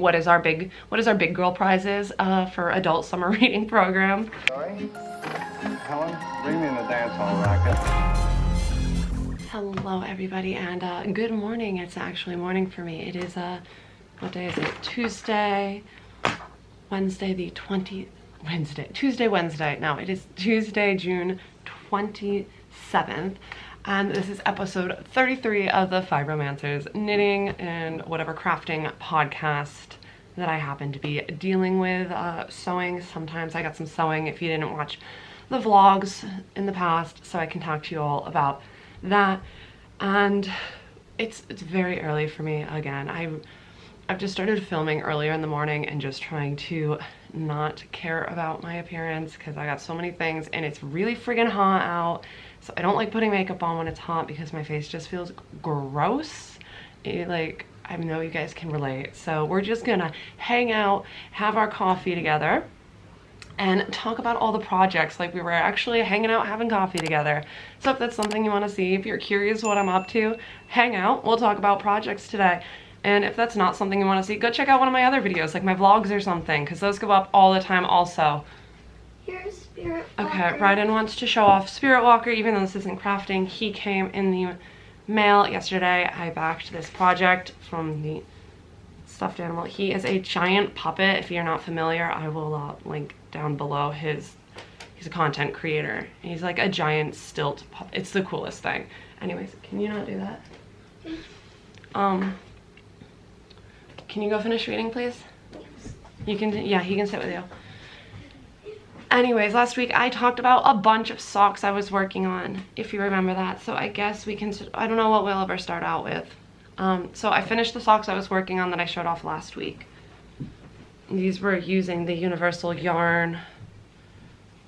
what is our big girl prizes for adult summer reading program. Sorry? Helen, bring me in the dance hall racket. Hello everybody, and good morning. It's actually morning for me. It is what day is it? Tuesday, Wednesday. No, it is Tuesday, June 27th. And this is episode 33 of the Fiberomancer's Knitting and whatever crafting podcast that I happen to be dealing with. Sewing, sometimes I got some sewing if you didn't watch the vlogs in the past, so I can talk to you all about that. And it's very early for me again. I've just started filming earlier in the morning and just trying to not care about my appearance because I got so many things and it's really friggin' hot out. So I don't like putting makeup on when it's hot because my face just feels gross. I know you guys can relate. So we're just gonna hang out, have our coffee together, and talk about all the projects like we were actually hanging out having coffee together. So if that's something you want to see, if you're curious what I'm up to, hang out. We'll talk about projects today. And if that's not something you want to see, go check out one of my other videos, like my vlogs or something, because those go up all the time also. Here's Spirit Walker. Okay, Ryden wants to show off Spirit Walker, even though this isn't crafting. He came in the mail yesterday. I backed this project from the stuffed animal. He is a giant puppet. If you're not familiar, I will link down below he's a content creator. He's like a giant stilt puppet. It's the coolest thing. Anyways, can you not do that? Can you go finish reading, please? Yes. You can, yeah, he can sit with you. Anyways, last week I talked about a bunch of socks I was working on, if you remember that. So I guess we can, I don't know what we'll ever start out with. So I finished the socks I was working on that I showed off last week. These were using the Universal yarn.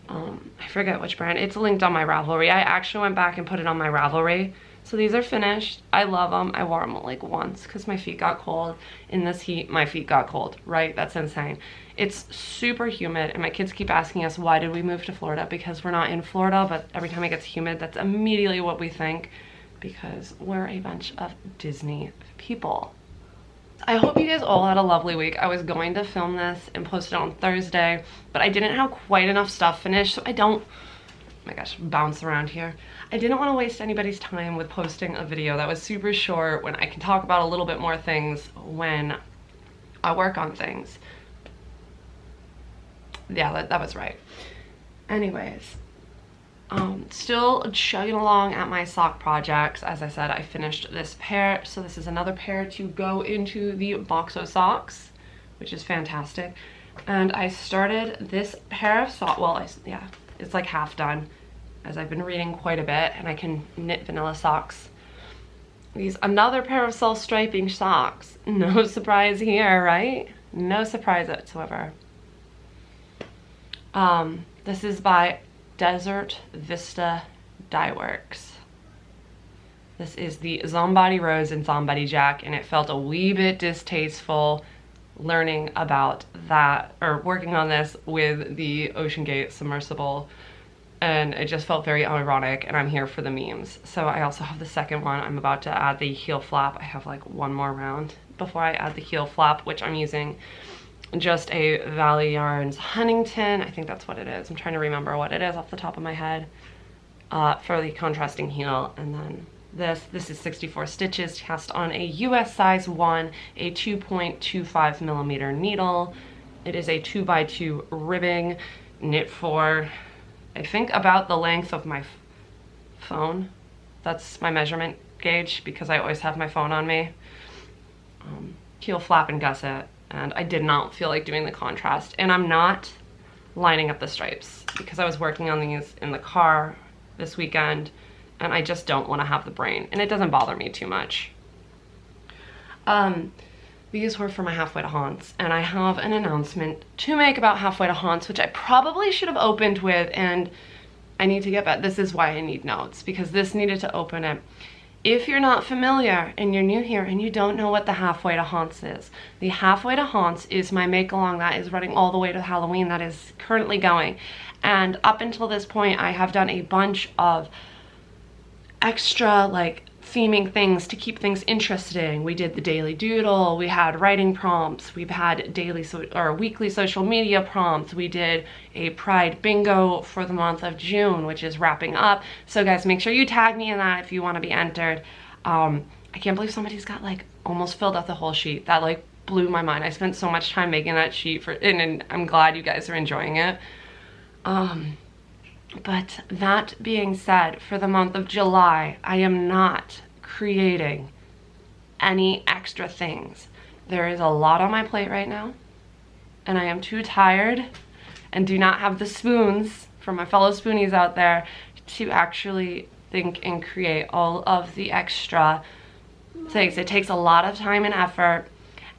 I forget which brand. It's linked on my Ravelry. I actually went back and put it on my Ravelry. So these are finished. I love them. I wore them like once because my feet got cold. In this heat, my feet got cold, right? That's insane. It's super humid, and my kids keep asking us, why did we move to Florida? Because we're not in Florida, but every time it gets humid, that's immediately what we think, because we're a bunch of Disney people. I hope you guys all had a lovely week. I was going to film this and post it on Thursday, but I didn't have quite enough stuff finished, so I don't, oh my gosh, bounce around here. I didn't want to waste anybody's time with posting a video that was super short when I can talk about a little bit more things when I work on things. Yeah, that was right. Anyways, still chugging along at my sock projects. As I said, I finished this pair, so this is another pair to go into the box of socks, which is fantastic. And I started this pair of socks, well, yeah, it's like half done, as I've been reading quite a bit, and I can knit vanilla socks. Another pair of self-striping socks. No surprise here, right? No surprise whatsoever. This is by Desert Vista Dye Works. This is the Zombody Rose and Zombody Jack, and it felt a wee bit distasteful learning about that, or working on this with the Ocean Gate submersible, and it just felt very ironic, and I'm here for the memes. So I also have the second one. I'm about to add the heel flap. I have like one more round before I add the heel flap, which I'm using just a Valley Yarns Huntington. I think that's what it is. I'm trying to remember what it is off the top of my head, for the contrasting heel. And then this is 64 stitches, cast on a US size 1, a 2.25 millimeter needle. It is a 2x2 ribbing, knit for, I think, about the length of my phone. That's my measurement gauge because I always have my phone on me. Heel flap and gusset. And I did not feel like doing the contrast. And I'm not lining up the stripes because I was working on these in the car this weekend, and I just don't want to have the brain. And it doesn't bother me too much. These were for my Halfway to Haunts, and I have an announcement to make about Halfway to Haunts, which I probably should have opened with, and I need to get back. This is why I need notes, because this needed to open it. If you're not familiar and you're new here and you don't know what the Halfway to Haunts is, the Halfway to Haunts is my make-along that is running all the way to Halloween that is currently going. And up until this point, I have done a bunch of extra, like, theming things to keep things interesting. We did the daily doodle, we had writing prompts, we've had weekly social media prompts, we did a pride bingo for the month of June, which is wrapping up. So guys, make sure you tag me in that if you want to be entered. I can't believe somebody's got like almost filled out the whole sheet. That like blew my mind. I spent so much time making that sheet and I'm glad you guys are enjoying it. But that being said, for the month of July, I am not creating any extra things. There is a lot on my plate right now, and I am too tired and do not have the spoons for my fellow spoonies out there to actually think and create all of the extra things. It takes a lot of time and effort,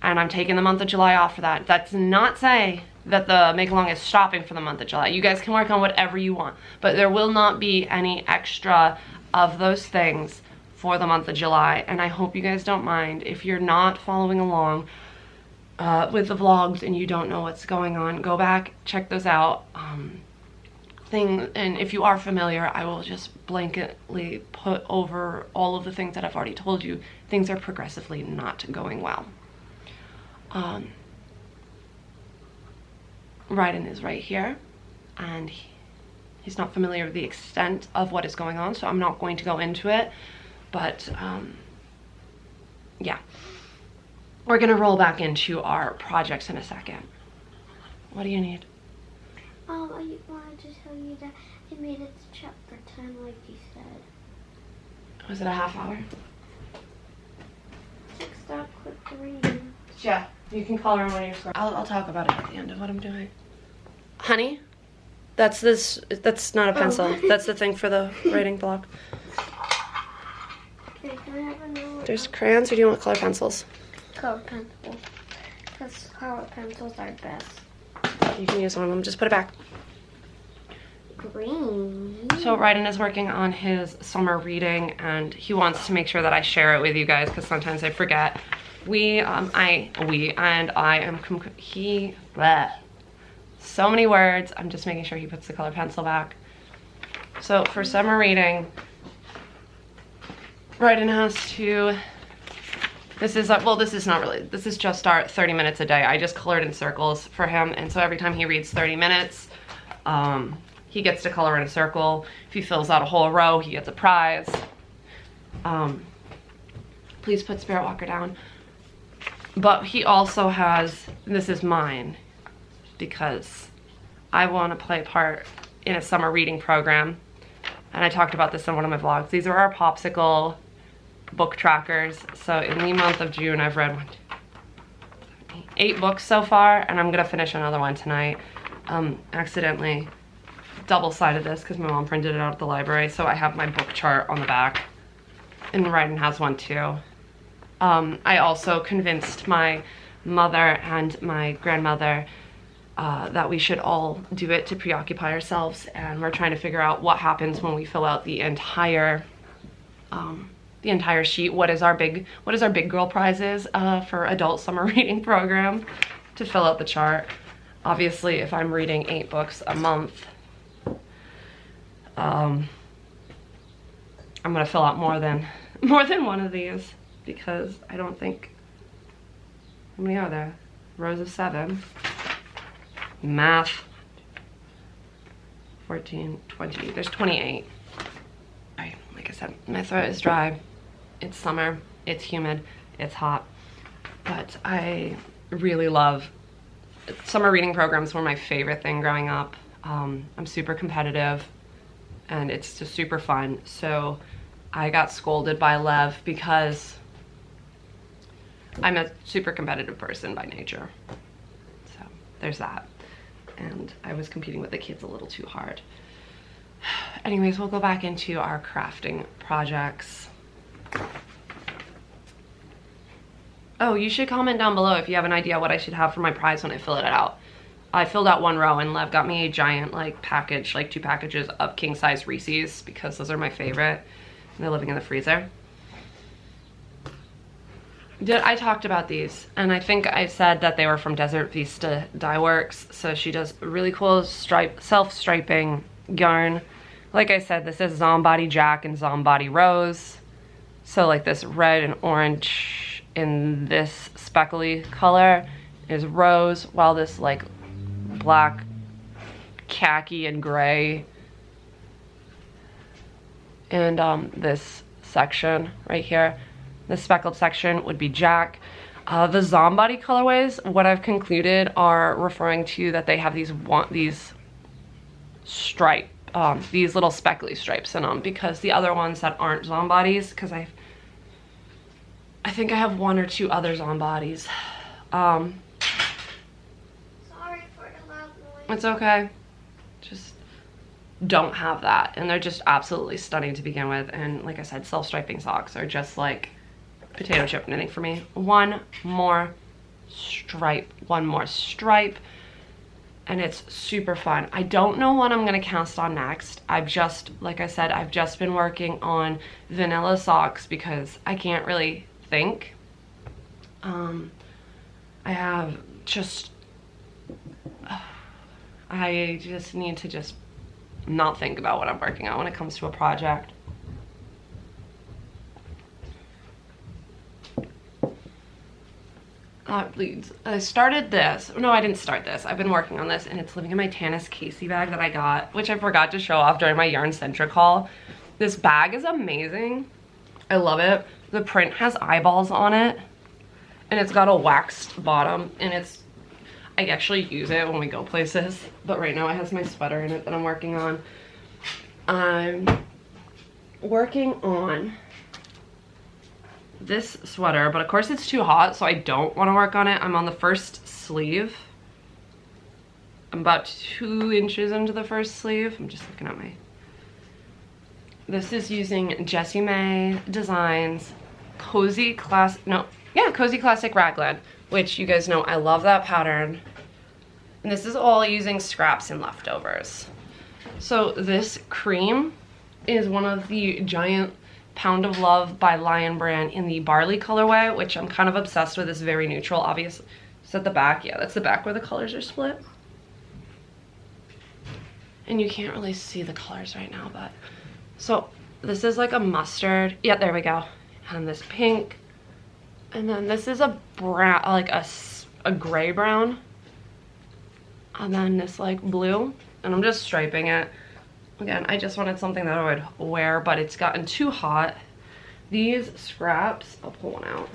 and I'm taking the month of July off for that. That's not say that the make along is stopping for the month of July. You guys can work on whatever you want, but there will not be any extra of those things for the month of July. And I hope you guys don't mind if you're not following along with the vlogs and you don't know what's going on. Go back, check those out. And if you are familiar, I will just blanketly put over all of the things that I've already told you. Things are progressively not going well. Ryden is right here, and he's not familiar with the extent of what is going on, so I'm not going to go into it, but yeah, we're gonna roll back into our projects in a second. What do you need? I wanted to tell you that I made it to chapter 10 like you said. Was it a half hour? Stop quick reading. Yeah, you can color when you're scrolling. I'll talk about it at the end of what I'm doing. Honey, that's not a pencil. That's the thing for the writing block. Okay, can I have another? There's crayons, or do you want color pencils? Color pencils. Because color pencils are best. You can use one of them. Just put it back. Green. So Ryden is working on his summer reading, and he wants to make sure that I share it with you guys because sometimes I forget. So many words. I'm just making sure he puts the color pencil back. So for summer reading, Ryden has to, this is just our 30 minutes a day. I just colored in circles for him, and so every time he reads 30 minutes, he gets to color in a circle. If he fills out a whole row, he gets a prize. Please put Spirit Walker down. But he also has, this is mine, because I want to play a part in a summer reading program. And I talked about this in one of my vlogs. These are our popsicle book trackers. So in the month of June, I've read 8 books so far, and I'm gonna finish another one tonight. Accidentally double-sided this because my mom printed it out at the library, so I have my book chart on the back, and Ryden has one too. I also convinced my mother and my grandmother that we should all do it to preoccupy ourselves, and we're trying to figure out what happens when we fill out the entire sheet. What is our big girl prizes for adult summer reading program to fill out the chart. Obviously, if I'm reading 8 books a month, I'm gonna fill out more than one of these, because I don't think, how many are there? Rows of 7. Math. 14, 20, there's 28. Alright, like I said, my throat is dry. It's summer, it's humid, it's hot, but I really love, summer reading programs were my favorite thing growing up. I'm super competitive, and it's just super fun. So I got scolded by Lev because I'm a super competitive person by nature. So there's that. And I was competing with the kids a little too hard. Anyways, we'll go back into our crafting projects. Oh, you should comment down below if you have an idea what I should have for my prize when I fill it out. I filled out 1 row, and Lev got me a giant package, 2 packages of king size Reese's, because those are my favorite. They're living in the freezer. I talked about these, and I think I said that they were from Desert Vista Dye Works. So she does really cool self-striping yarn. Like I said, this is Zombody Jack and Zombody Rose. So like this red and orange in this speckly color is rose, while this like black, khaki and gray and this section right here, the speckled section would be Jack. The Zombody colorways, what I've concluded, are referring to that they have these stripe, these little speckly stripes in them, because the other ones that aren't Zombodies, because I think I have 1 or 2 other Zombodies. Sorry for the loud noise. It's okay. Just don't have that. And they're just absolutely stunning to begin with. And like I said, self-striping socks are just like potato chip knitting for me. One more stripe, and it's super fun. I don't know what I'm gonna cast on next. Like I said, I've just been working on vanilla socks because I can't really think. I just need to just not think about what I'm working on when it comes to a project. It bleeds. I started this. No, I didn't start this. I've been working on this, and it's living in my Tanis Casey bag that I got, which I forgot to show off during my Yarn Centric haul. This bag is amazing. I love it. The print has eyeballs on it, and it's got a waxed bottom, and I actually use it when we go places, but right now it has my sweater in it that I'm working on. I'm working on this sweater, but of course it's too hot, so I don't want to work on it. I'm on the first sleeve. I'm about 2 inches into the first sleeve. I'm just looking at this is using Jessie May Designs Cozy Classic Raglan, which you guys know I love that pattern. And this is all using scraps and leftovers. So this cream is one of the giant Pound of Love by Lion brand in the barley colorway, which I'm kind of obsessed with. It's very neutral, obviously. Is that the back? Yeah, that's the back where the colors are split. And you can't really see the colors right now, but so this is like a mustard. Yeah, there we go. And this pink, and then this is a brown, like a gray brown, and then this like blue. And I'm just striping it. Again, I just wanted something that I would wear, but it's gotten too hot. These scraps, I'll pull one out,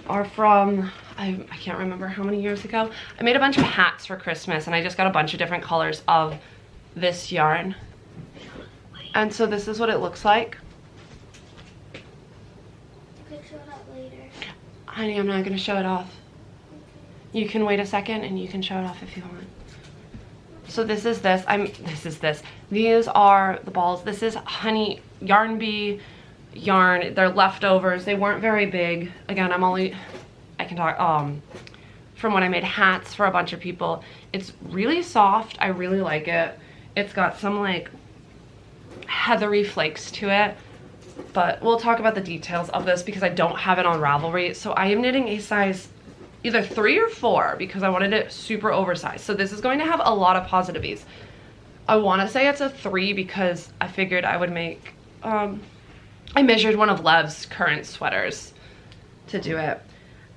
are from, I can't remember how many years ago. I made a bunch of hats for Christmas, and I just got a bunch of different colors of this yarn. And so this is what it looks like. You can show it up later. Honey, I'm not gonna show it off. You can wait a second and you can show it off if you want. So this is this. These are the balls. This is Honey Yarn Bee yarn. They're leftovers. They weren't very big. Again, I can talk from when I made hats for a bunch of people. It's really soft. I really like it. It's got some like heathery flakes to it, but we'll talk about the details of this because I don't have it on Ravelry. So I am knitting a size either 3 or 4 because I wanted it super oversized. So this is going to have a lot of positives. I want to say it's a 3 because I figured I would make, I measured one of Lev's current sweaters to do it.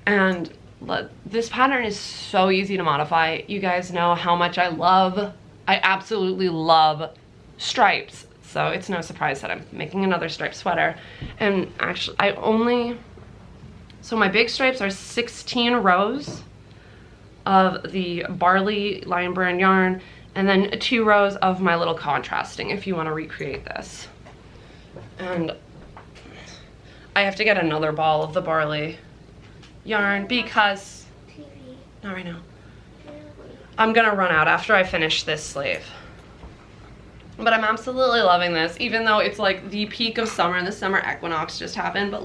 And this pattern is so easy to modify. You guys know how much I absolutely love stripes. So it's no surprise that I'm making another striped sweater. And actually so my big stripes are 16 rows of the barley Lion brand yarn, and then 2 rows of my little contrasting if you want to recreate this. And I have to get another ball of the barley yarn because, not right now, I'm gonna run out after I finish this sleeve. But I'm absolutely loving this, even though it's like the peak of summer and the summer equinox just happened, but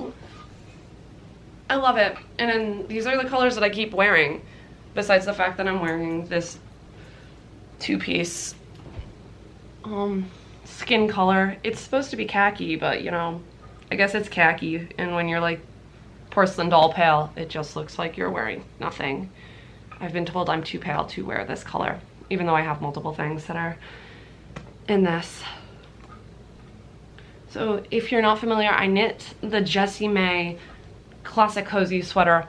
I love it. And then these are the colors that I keep wearing, besides the fact that I'm wearing this 2-piece skin color. It's supposed to be khaki, but you know, I guess it's khaki, and when you're like porcelain doll pale, it just looks like you're wearing nothing. I've been told I'm too pale to wear this color, even though I have multiple things that are in this. So if you're not familiar, I knit the Jessie May Classic Cozy sweater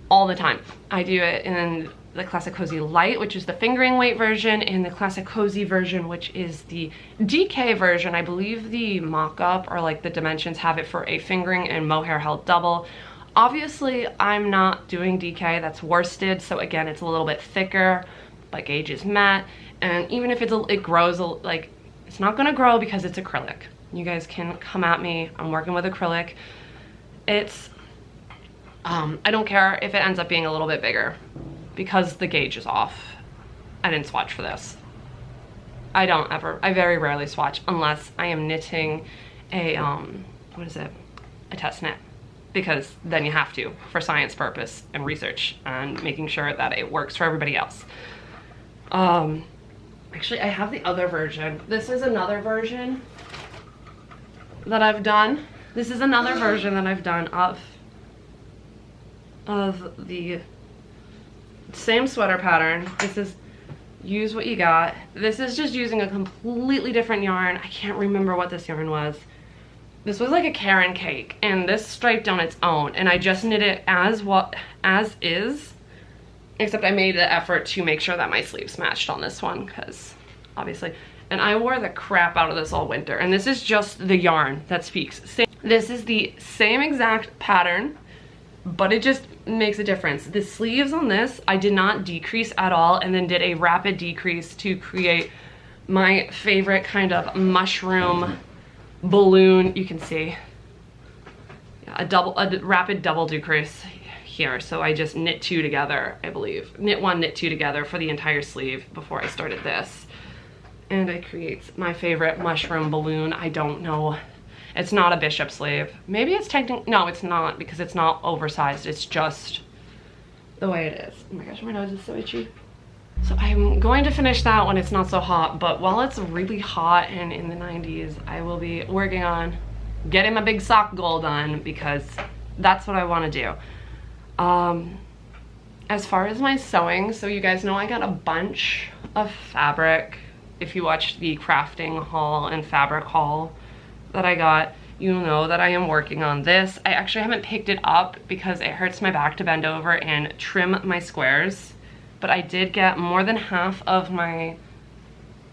all the time. I do it in the Classic Cozy Light, which is the fingering weight version, and the Classic Cozy version, which is the DK version. I believe the mock-up or like the dimensions have it for a fingering and mohair held double. Obviously, I'm not doing DK, that's worsted, so again, it's a little bit thicker, but gauge is matte, and even if it grows, like, it's not gonna grow because it's acrylic. You guys can come at me, I'm working with acrylic. It's, I don't care if it ends up being a little bit bigger because the gauge is off. I didn't swatch for this. I very rarely swatch unless I am knitting a, what is it? A test knit. Because then you have to for science purpose and research and making sure that it works for everybody else. Actually, I have the other version. This is another version that I've done. This is another version that I've done of the same sweater pattern. This is use what you got. This is just using a completely different yarn. I can't remember what this yarn was. This was like a Karen cake, and this striped on its own, and I just knit it as is, except I made the effort to make sure that my sleeves matched on this one, because obviously, and I wore the crap out of this all winter, and this is just the yarn that speaks. This is the same exact pattern, but it just makes a difference. The sleeves on this, I did not decrease at all, and then did a rapid decrease to create my favorite kind of mushroom balloon. You can see a rapid double decrease here. So I just knit two together, I believe. Knit one, knit two together for the entire sleeve before I started this. And it creates my favorite mushroom balloon. I don't know. It's not a bishop sleeve. Maybe it's technically, no, it's not, because it's not oversized. It's just the way it is. Oh my gosh, my nose is so itchy. So I'm going to finish that when it's not so hot, but while it's really hot and in the 90s, I will be working on getting my big sock goal done, because that's what I want to do. As far as my sewing, so you guys know I got a bunch of fabric. If you watched the crafting haul and fabric haul that I got, you know that I am working on this. I actually haven't picked it up because it hurts my back to bend over and trim my squares, but I did get more than half of my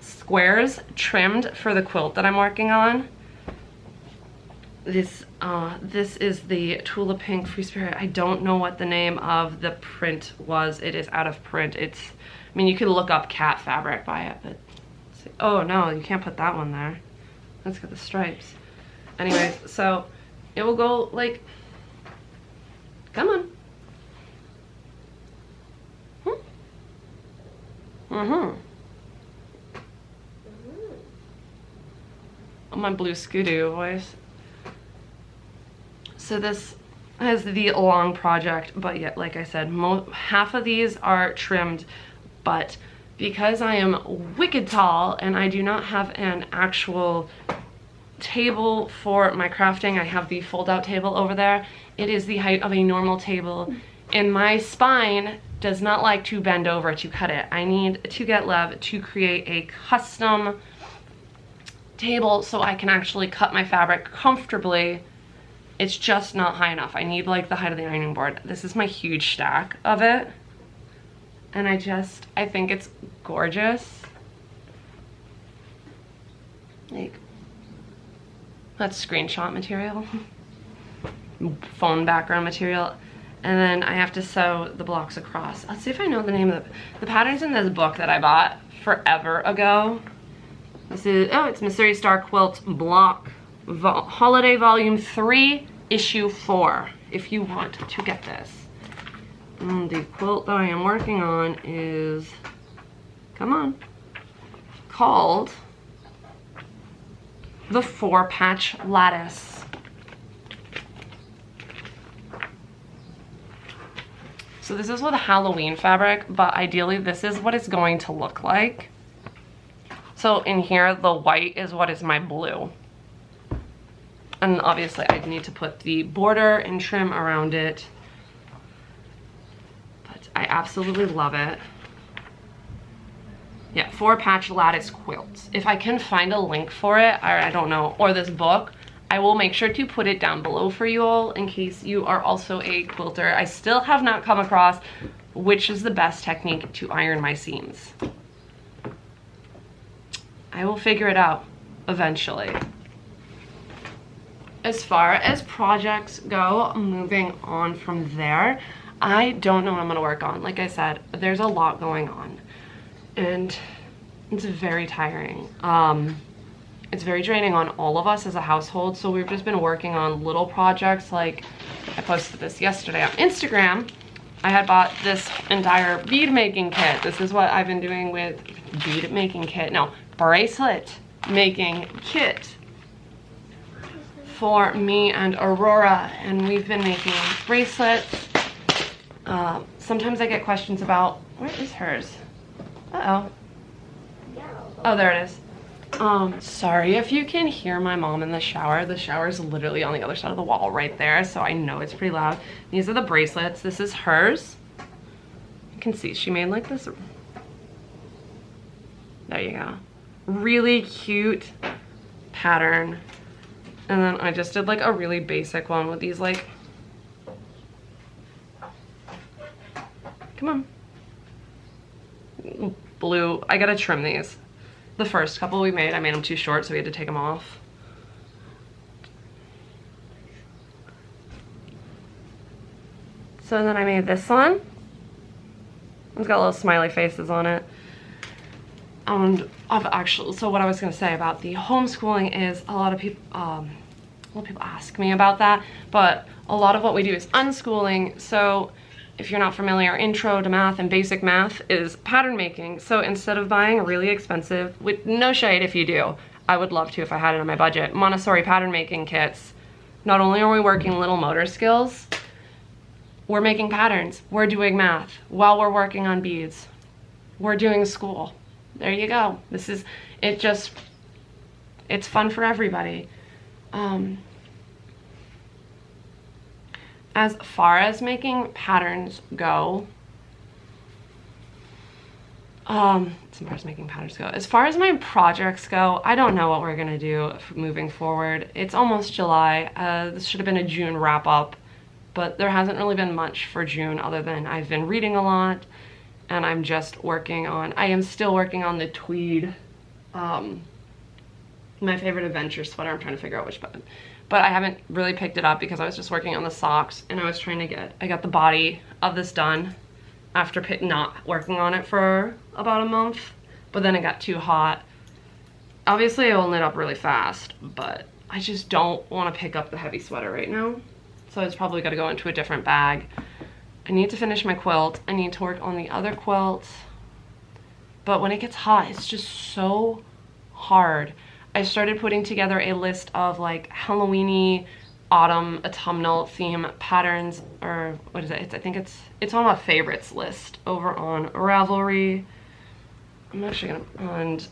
squares trimmed for the quilt that I'm working on. This is the Tula Pink Free Spirit. I don't know what the name of the print was. It is out of print. I mean, you could look up cat fabric by it, but oh no, you can't put that one there. Let's get the stripes. Anyways, so it will go like, come on. Oh, my blue Scooter voice. So this is the long project, but yet, like I said, half of these are trimmed, but because I am wicked tall and I do not have an actual table for my crafting, I have the fold-out table over there. It is the height of a normal table, and my spine does not like to bend over to cut it. I need to get Lev to create a custom table so I can actually cut my fabric comfortably. It's just not high enough. I need like the height of the ironing board. This is my huge stack of it, and I think it's gorgeous. Like, that's screenshot material, phone background material, and then I have to sew the blocks across. Let's see if I know the name of the patterns in this book that I bought forever ago. This is, oh, it's Mystery Star Quilt Block Holiday Volume 3, Issue 4, if you want to get this. The quilt that I am working on is, come on, called the 4-Patch Lattice. So this is with Halloween fabric, but ideally this is what it's going to look like. So in here, the white is what is my blue. And obviously I need to put the border and trim around it, but I absolutely love it. Yeah, 4-Patch Lattice Quilts. If I can find a link for it, I don't know, or this book, I will make sure to put it down below for you all in case you are also a quilter. I still have not come across which is the best technique to iron my seams. I will figure it out eventually. As far as projects go, moving on from there, I don't know what I'm gonna work on. Like I said, there's a lot going on and it's very tiring. It's very draining on all of us as a household. So we've just been working on little projects. Like I posted this yesterday on Instagram. I had bought this entire bead making kit. This is what I've been doing with bead making kit. No, bracelet making kit for me and Aurora. And we've been making bracelets. Sometimes I get questions about, where is hers? Uh-oh. Oh, there it is. Sorry if you can hear my mom in the shower. The shower is literally on the other side of the wall right there, so I know it's pretty loud. These are the bracelets. This is hers. You can see she made like this. There you go. Really cute pattern. And then I just did like a really basic one with these like, come on, blue. I gotta trim these. The first couple we made, I made them too short, so we had to take them off. So then I made this one. It's got little smiley faces on it. And I've actually, so what I was gonna say about the homeschooling is a lot of people ask me about that, but a lot of what we do is unschooling. So if you're not familiar, intro to math and basic math is pattern making. So instead of buying really expensive, with no shade if you do, I would love to if I had it on my budget, Montessori pattern making kits, not only are we working little motor skills, we're making patterns, we're doing math while we're working on beads, we're doing school. There you go. This is, it's fun for everybody. As far as making patterns go, as far as my projects go, I don't know what we're gonna do moving forward. It's almost July. This should have been a June wrap up, but there hasn't really been much for June other than I've been reading a lot and I'm just working on, I am still working on the tweed, my favorite adventure sweater. I'm trying to figure out which button. But I haven't really picked it up because I was just working on the socks and I was trying to I got the body of this done after not working on it for about a month, but then it got too hot. Obviously it will knit up really fast, but I just don't want to pick up the heavy sweater right now. So it's probably got to go into a different bag. I need to finish my quilt. I need to work on the other quilt. But when it gets hot, it's just so hard. I started putting together a list of like Halloween-y autumn autumnal theme patterns, or what is it? I think it's on my favorites list over on Ravelry. I'm actually gonna, and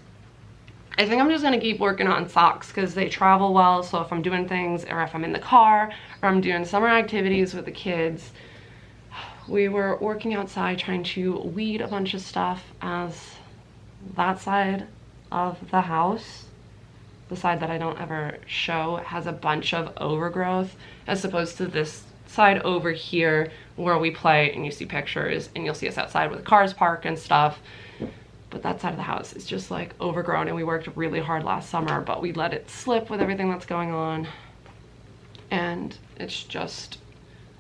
I think I'm just gonna keep working on socks because they travel well. So if I'm doing things, or if I'm in the car, or I'm doing summer activities with the kids, we were working outside trying to weed a bunch of stuff as that side of the house, the side that I don't ever show, has a bunch of overgrowth as opposed to this side over here where we play and you see pictures and you'll see us outside with cars parked and stuff. But that side of the house is just like overgrown and we worked really hard last summer, but we let it slip with everything that's going on. And it's just,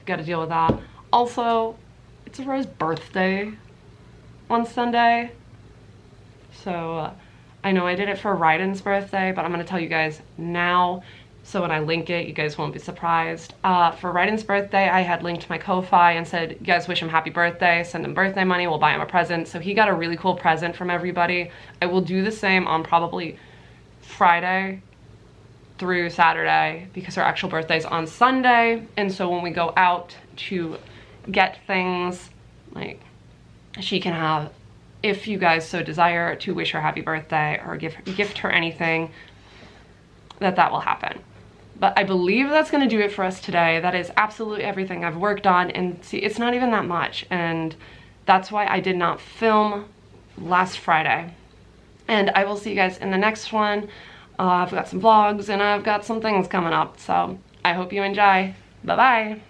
gotta deal with that. Also, it's Aurora's birthday on Sunday. So I know I did it for Ryden's birthday, but I'm gonna tell you guys now, so when I link it, you guys won't be surprised. For Ryden's birthday, I had linked my Ko-Fi and said, you guys wish him happy birthday, send him birthday money, we'll buy him a present. So he got a really cool present from everybody. I will do the same on probably Friday through Saturday because her actual birthday's on Sunday. And so when we go out to get things, like, she can have, if you guys so desire to wish her happy birthday or gift her anything, that will happen. But I believe that's gonna do it for us today. That is absolutely everything I've worked on, and see, it's not even that much, and that's why I did not film last Friday. And I will see you guys in the next one. I've got some vlogs and I've got some things coming up, so I hope you enjoy. Bye-bye.